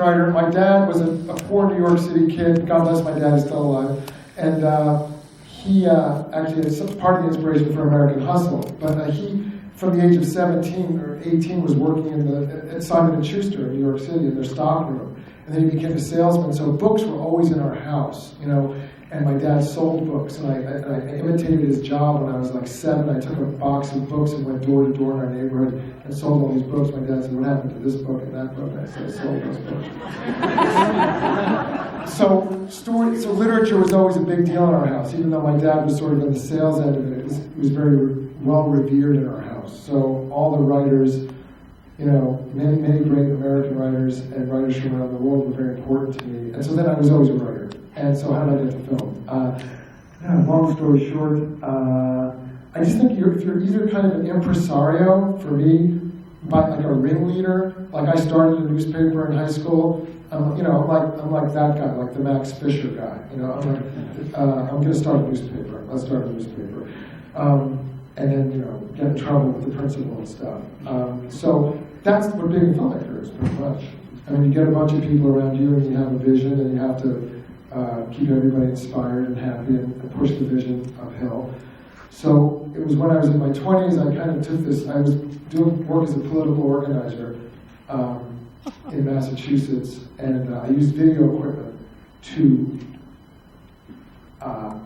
writer. My dad was a poor New York City kid. God bless my dad, he's still alive. And he actually had some part of the inspiration for American Hustle. But he, from the age of 17 or 18, was working at Simon & Schuster in New York City in their stockroom. And then he became a salesman, so books were always in our house, you know. And my dad sold books, and I imitated his job when I was like 7. I took a box of books and went door to door in our neighborhood and sold all these books. My dad said, "What happened to this book and that book?" And I said, "I sold those books." So literature was always a big deal in our house, even though my dad was sort of in the sales end of it. It was very well revered in our house. So all the writers, you know, many great American writers and writers from around the world were very important to me. And so then I was always a writer. And so how did I get to film? Long story short, I just think if you're either kind of an impresario, for me, like a ringleader, like I started a newspaper in high school, you know, I'm like that guy, like the Max Fisher guy. You know, I'm like, I'm going to start a newspaper. Let's start a newspaper. And then, you know, get in trouble with the principal and stuff. So that's what being a filmmaker is, pretty much. I mean, you get a bunch of people around you and you have a vision and you have to keep everybody inspired and happy and push the vision uphill. So it was when I was in my 20s, I kind of took this, I was doing work as a political organizer in Massachusetts, and I used video equipment to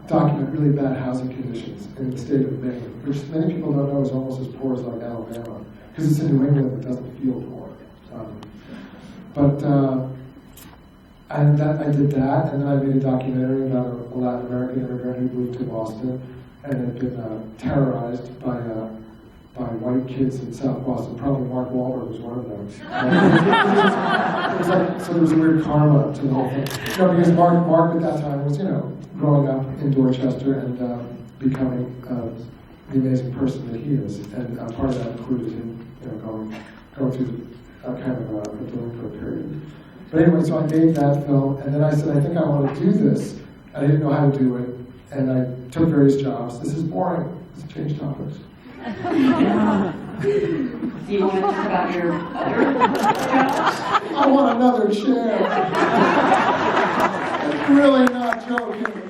document really bad housing conditions in the state of Maine, which many people don't know is almost as poor as like Alabama, because it's in New England, it doesn't feel poor. And I did that, and then I made a documentary about a Latin American immigrant who moved to Boston and had been terrorized by white kids in South Boston. Probably Mark Wahlberg was one of them. So there was a weird karma to the whole thing. You know, because Mark at that time was, you know, growing up in Dorchester and becoming the amazing person that he is. And part of that included him, you know, going through kind of a delinquent period. But anyway, so I made that film, and then I said, I think I want to do this. I didn't know how to do it, and I took various jobs. This is boring. Let's change topics. Do you want to talk about your other jobs? I want another chair. I'm really not joking.